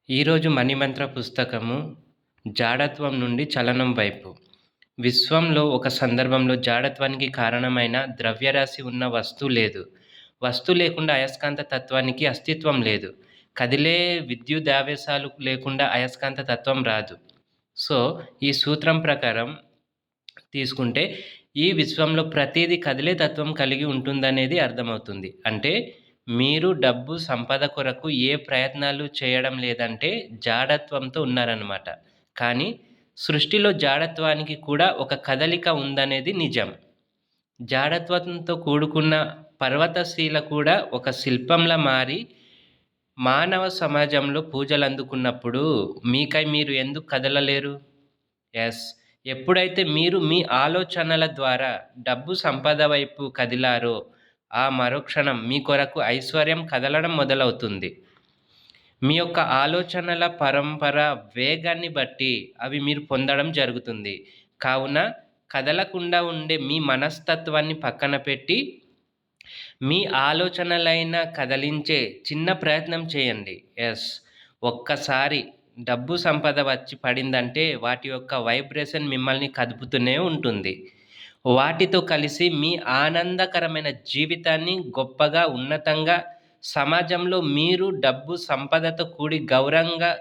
ఈరోజు మణిమంత్ర పుస్తకము జాడత్వం నుండి చలనం వైపు. విశ్వంలో ఒక సందర్భంలో జాడత్వానికి కారణమైన ద్రవ్యరాశి ఉన్న వస్తువు లేదు. వస్తువు లేకుండా అయస్కాంత తత్వానికి అస్తిత్వం లేదు. కదిలే విద్యుదావేశాలు లేకుండా అయస్కాంత తత్వం రాదు. సో, ఈ సూత్రం ప్రకారం తీసుకుంటే ఈ విశ్వంలో ప్రతీదీ కదిలే తత్వం కలిగి ఉంటుందనేది అర్థమవుతుంది. అంటే మీరు డబ్బు, సంపద కొరకు ఏ ప్రయత్నాలు చేయడం లేదంటే జాడత్వంతో ఉన్నారనమాట. కానీ సృష్టిలో జాడత్వానికి కూడా ఒక కదలిక ఉందనేది నిజం. జాడత్వంతో కూడుకున్న పర్వతశిల కూడా ఒక శిల్పంలా మారి మానవ సమాజంలో పూజలందుకున్నప్పుడు మీకై మీరు ఎందుకు కదలలేరు? యెస్. ఎప్పుడైతే మీరు మీ ఆలోచనల ద్వారా డబ్బు, సంపద వైపు కదిలారో, ఆ మరుక్షణం మీ కొరకు ఐశ్వర్యం కదలడం మొదలవుతుంది. మీ యొక్క ఆలోచనల పరంపర వేగాన్ని బట్టి అవి మీరు పొందడం జరుగుతుంది. కావున కదలకుండా ఉండే మీ మనస్తత్వాన్ని పక్కన పెట్టి, మీ ఆలోచనలైనా కదిలించే చిన్న ప్రయత్నం చేయండి. యెస్. ఒక్కసారి డబ్బు, సంపద వచ్చి పడిందంటే వాటి యొక్క వైబ్రేషన్ మిమ్మల్ని కదుపుతూనే ఉంటుంది. వాటితో కలిసి మీ ఆనందకరమైన జీవితాన్ని గొప్పగా, ఉన్నతంగా సమాజంలో మీరు డబ్బు, సంపదతో కూడి గౌరవంగా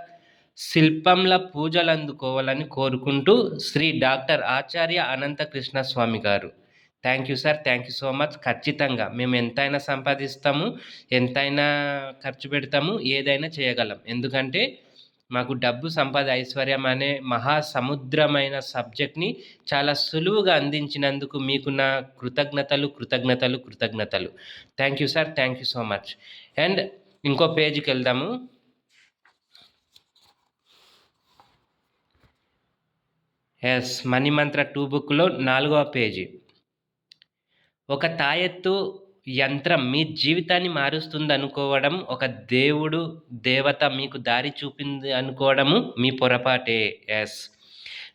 శిల్పంలా పూజలందుకోవాలని కోరుకుంటూ శ్రీ డాక్టర్ ఆచార్య అనంత కృష్ణ స్వామి గారు. Thank you sir. Thank you so much. ఖచ్చితంగా మేము ఎంతైనా సంపాదిస్తాము, ఎంతైనా ఖర్చు పెడతాము, ఏదైనా చేయగలం. ఎందుకంటే మాకు డబ్బు, సంపద, ఐశ్వర్యం అనే మహాసముద్రమైన సబ్జెక్ట్‌ని చాలా సులువుగా అందించినందుకు మీకు నా కృతజ్ఞతలు, కృతజ్ఞతలు, కృతజ్ఞతలు. Thank you sir. Thank you so much. And ఇంకో పేజ్‌కెళ్దాము. యెస్. మణిమంత్ర 2 బుక్‌లో 4వ పేజీ. ఒక తాయెత్తు యంత్రం మీ జీవితాన్ని మారుస్తుందనుకోవడం, ఒక దేవుడు, దేవత మీకు దారి చూపింది అనుకోవడము మీ పొరపాటే. యెస్.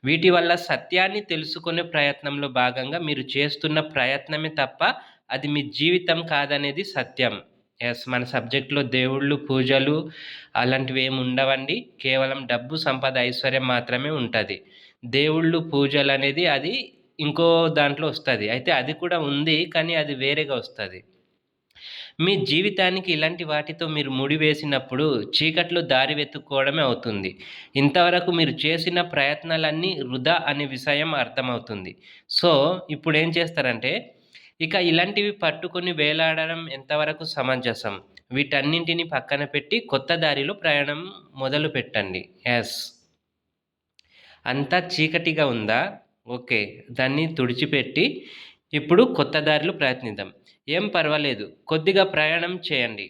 వీటి వల్ల సత్యాన్ని తెలుసుకునే ప్రయత్నంలో భాగంగా మీరు చేస్తున్న ప్రయత్నమే తప్ప అది మీ జీవితం కాదనేది సత్యం. యెస్. మన సబ్జెక్ట్‌లో దేవుళ్ళు, పూజలు అలాంటివి ఏమి ఉండవండి. కేవలం డబ్బు, సంపద, ఐశ్వర్యం మాత్రమే ఉంటది. దేవుళ్ళు, పూజలనేది అది ఇంకో దాంట్లో వస్తది. అయితే అది కూడా ఉంది, కానీ అది వేరేగా వస్తది. మీ జీవితానికి ఇలాంటి వాటితో మీరు ముడివేసినప్పుడు చీకట్లో దారి వెతుక్కోవడమే అవుతుంది. ఇంతవరకు మీరు చేసిన ప్రయత్నాలన్నీ వృధా అనే విషయం అర్థమవుతుంది. సో, ఇప్పుడేం చేస్తారంటే, ఇక ఇలాంటివి పట్టుకొని వేలాడడం ఎంతవరకు సమంజసం? వీటన్నింటిని పక్కన పెట్టి కొత్త దారిలో ప్రయాణం మొదలుపెట్టండి. యెస్. అంతా చీకటిగా ఉందా? ఓకే. దాన్ని తుడిచిపెట్టి ఇప్పుడు కొత్త దారిలో ప్రయత్నిద్దాం. ఏం పర్వాలేదు. కొద్దిగా ప్రయాణం చేయండి.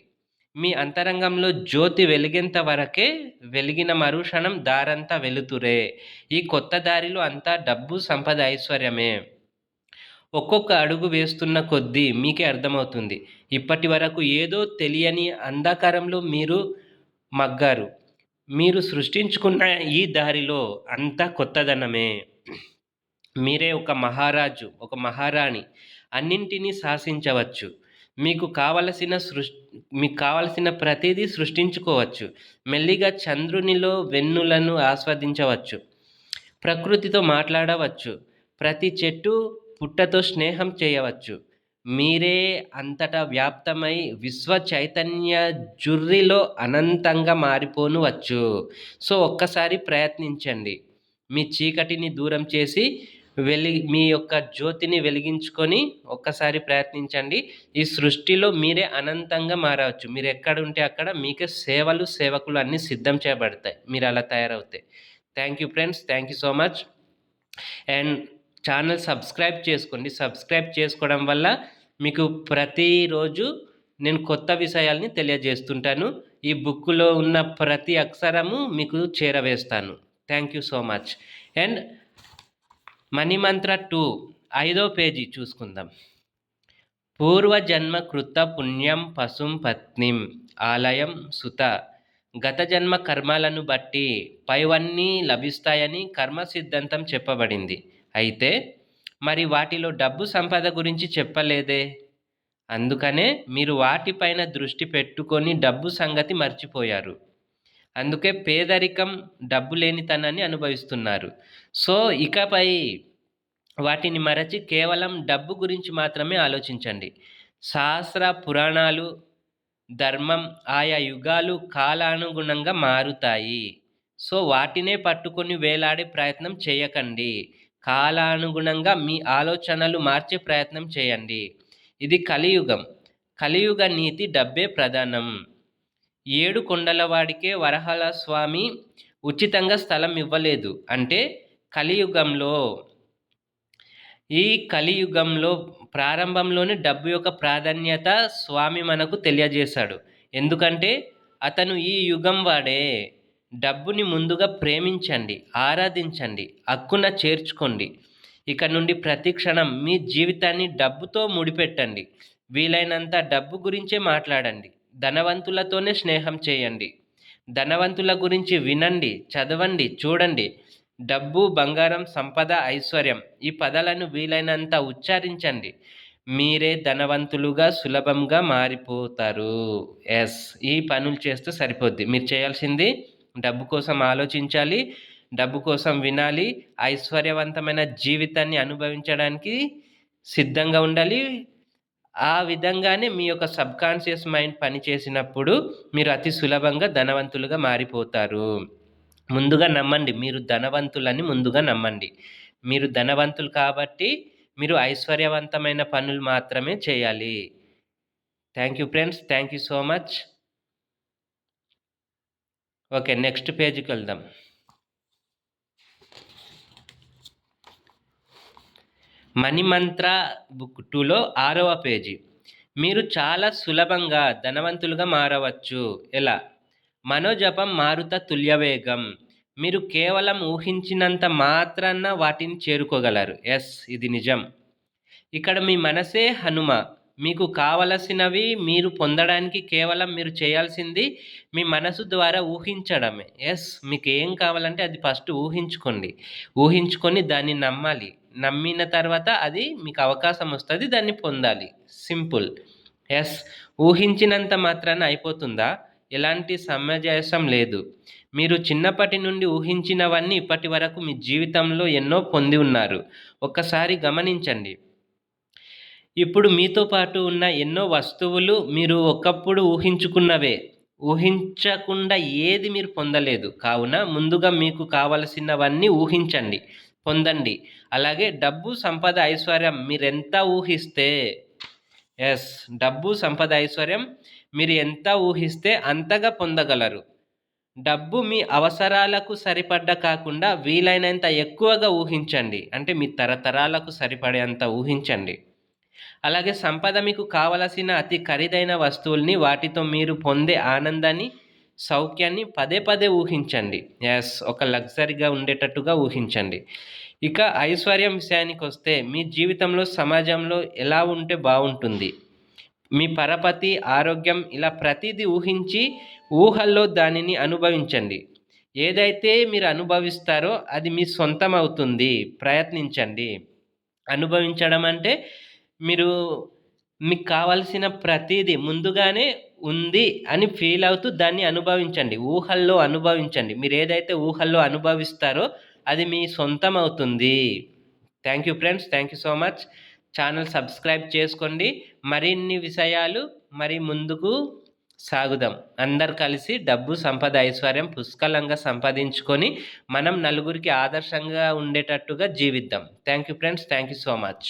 మీ అంతరంగంలో జ్యోతి వెలిగేంత వరకే, వెలిగిన మరుక్షణం దారంతా వెలుతురే. ఈ కొత్త దారిలో అంతా డబ్బు, సంపద, ఐశ్వర్యమే. ఒక్కొక్క అడుగు వేస్తున్న కొద్దీ మీకే అర్థమవుతుంది. ఇప్పటి వరకు ఏదో తెలియని అంధకారంలో మీరు మగ్గారు. మీరు సృష్టించుకున్న ఈ దారిలో అంతా కొత్తదనమే. మీరే ఒక మహారాజు, ఒక మహారాణి. అన్నింటినీ శాసించవచ్చు. మీకు కావలసిన ప్రతీదీ సృష్టించుకోవచ్చు. మెల్లిగా చంద్రునిలో వెన్నులను ఆస్వాదించవచ్చు. ప్రకృతితో మాట్లాడవచ్చు. ప్రతి చెట్టు, పుట్టతో స్నేహం చేయవచ్చు. మీరే అంతటా వ్యాప్తమై విశ్వ చైతన్య జుర్రిలో అనంతంగా మారిపోనువచ్చు. సో, ఒక్కసారి ప్రయత్నించండి. మీ చీకటిని దూరం చేసి మీ యొక్క జ్యోతిని వెలిగించుకొని ఒక్కసారి ప్రయత్నించండి. ఈ సృష్టిలో మీరే అనంతంగా మారవచ్చు. మీరు ఎక్కడుంటే అక్కడ మీకే సేవలు, సేవకులు అన్నీ సిద్ధం చేయబడతాయి. మీరు అలా తయారవుతే. Thank you friends. Thank you so much. And channel subscribe చేసుకోండి. సబ్స్క్రైబ్ చేసుకోవడం వల్ల మీకు ప్రతిరోజు నేను కొత్త విషయాల్ని తెలియజేస్తుంటాను. ఈ బుక్‌లో ఉన్న ప్రతి అక్షరము మీకు చేరవేస్తాను. Thank you so much. And మణిమంత్ర 2 5వ పేజీ చూసుకుందాం. పూర్వజన్మ కృత పుణ్యం పశుం పత్నిం ఆలయం సుత. గత జన్మ కర్మలను బట్టి పైవన్నీ లభిస్తాయని కర్మ సిద్ధాంతం చెప్పబడింది. అయితే మరి వాటిలో డబ్బు, సంపద గురించి చెప్పలేదే? అందుకనే మీరు వాటిపైన దృష్టి పెట్టుకొని డబ్బు సంగతి మర్చిపోయారు. అందుకే పేదరికం, డబ్బు లేనితనాన్ని అనుభవిస్తున్నారు. సో, ఇకపై వాటిని మరచి కేవలం డబ్బు గురించి మాత్రమే ఆలోచించండి. శాస్త్ర, పురాణాలు, ధర్మం ఆయా యుగాలు కాలానుగుణంగా మారుతాయి. సో, వాటినే పట్టుకొని వేలాడే ప్రయత్నం చేయకండి. కాలానుగుణంగా మీ ఆలోచనలు మార్చే ప్రయత్నం చేయండి. ఇది కలియుగం. కలియుగ నీతి డబ్బే ప్రధానం. 7 కొండలవాడికే వరహాల స్వామి ఉచితంగా స్థలం ఇవ్వలేదు. అంటే కలియుగంలో ఈ కలియుగంలో ప్రారంభంలోనే డబ్బు యొక్క ప్రాధాన్యత స్వామి మనకు తెలియజేశాడు. ఎందుకంటే అతను ఈ యుగం వాడే. డబ్బుని ముందుగా ప్రేమించండి, ఆరాధించండి, హక్కున చేర్చుకోండి. ఇక నుండి ప్రతి క్షణం మీ జీవితాన్ని డబ్బుతో ముడిపెట్టండి. వీలైనంత డబ్బు గురించే మాట్లాడండి. ధనవంతులతోనే స్నేహం చేయండి. ధనవంతుల గురించి వినండి, చదవండి, చూడండి. డబ్బు, బంగారం, సంపద, ఐశ్వర్యం ఈ పదాలను వీలైనంత ఉచ్చారించండి. మీరే ధనవంతులుగా సులభంగా మారిపోతారు. ఎస్, ఈ పనులు చేస్తే సరిపోద్ది. మీరు చేయాల్సింది డబ్బు కోసం ఆలోచించాలి, డబ్బు కోసం వినాలి, ఐశ్వర్యవంతమైన జీవితాన్ని అనుభవించడానికి సిద్ధంగా ఉండాలి. ఆ విధంగానే మీ యొక్క సబ్కాన్షియస్ మైండ్ పనిచేసినప్పుడు మీరు అతి సులభంగా ధనవంతులుగా మారిపోతారు. ముందుగా నమ్మండి, మీరు ధనవంతులని ముందుగా నమ్మండి. మీరు ధనవంతులు కాబట్టి మీరు ఐశ్వర్యవంతమైన పనులు మాత్రమే చేయాలి. Thank you friends, thank you so much. Okay, next పేజీకి వెళ్దాం. మనీ మంత్ర బుక్ 2లో 6వ పేజీ. మీరు చాలా సులభంగా ధనవంతులుగా మారవచ్చు. ఎలా? మనోజపం మారుత తుల్యవేగం. మీరు కేవలం ఊహించినంత మాత్రాన వాటిని చేరుకోగలరు. ఎస్, ఇది నిజం. ఇక్కడ మీ మనసే హనుమ. మీకు కావలసినవి మీరు పొందడానికి కేవలం మీరు చేయాల్సింది మీ మనసు ద్వారా ఊహించడమే. ఎస్, మీకు ఏం కావాలంటే అది ఫస్ట్ ఊహించుకోండి. ఊహించుకొని దాన్ని నమ్మాలి. నమ్మిన తర్వాత అది మీకు అవకాశం వస్తుంది, దాన్ని పొందాలి. సింపుల్. ఎస్, ఊహించినంత మాత్రాన అయిపోతుందా? ఎలాంటి సమంజసం లేదు. మీరు చిన్నప్పటి నుండి ఊహించినవన్నీ ఇప్పటి వరకు మీ జీవితంలో ఎన్నో పొంది ఉన్నారు. ఒక్కసారి గమనించండి. ఇప్పుడు మీతో పాటు ఉన్న ఎన్నో వస్తువులు మీరు ఒకప్పుడు ఊహించుకున్నవే. ఊహించకుండా ఏది మీరు పొందలేదు. కావున ముందుగా మీకు కావలసినవన్నీ ఊహించండి, పొందండి. అలాగే డబ్బు, సంపద, ఐశ్వర్యం మీరెంత ఊహిస్తే, ఎస్, డబ్బు, సంపద, ఐశ్వర్యం మీరు ఎంత ఊహిస్తే అంతగా పొందగలరు. డబ్బు మీ అవసరాలకు సరిపడ్డ కాకుండా వీలైనంత ఎక్కువగా ఊహించండి. అంటే మీ తరతరాలకు సరిపడేంత ఊహించండి. అలాగే సంపద మీకు కావలసిన అతి ఖరీదైన వస్తువుల్ని, వాటితో మీరు పొందే ఆనందాన్ని, సౌఖ్యాన్ని పదే పదే ఊహించండి. ఎస్, ఒక లగ్జరీగా ఉండేటట్టుగా ఊహించండి. ఇక ఐశ్వర్యం విషయానికి వస్తే మీ జీవితంలో, సమాజంలో ఎలా ఉంటే బాగుంటుంది, మీ పరపతి, ఆరోగ్యం, ఇలా ప్రతిదీ ఊహించి ఊహల్లో దానిని అనుభవించండి. ఏదైతే మీరు అనుభవిస్తారో అది మీ సొంతం అవుతుంది. ప్రయత్నించండి. అనుభవించడం అంటే మీరు మీకు కావాల్సిన ప్రతిదీ ముందుగానే ఉంది అని ఫీల్ అవుతూ దాన్ని అనుభవించండి. ఊహల్లో అనుభవించండి. మీరు ఏదైతే ఊహల్లో అనుభవిస్తారో అది మీ సొంతం అవుతుంది. Thank you friends, thank you so much. Channel subscribe చేసుకోండి. మరిన్ని విషయాలు మరి ముందుకు సాగుదాం. అందరు కలిసి డబ్బు, సంపద, ఐశ్వర్యం పుష్కలంగా సంపాదించుకొని మనం నలుగురికి ఆదర్శంగా ఉండేటట్టుగా జీవిద్దాం. Thank you friends, thank you so much.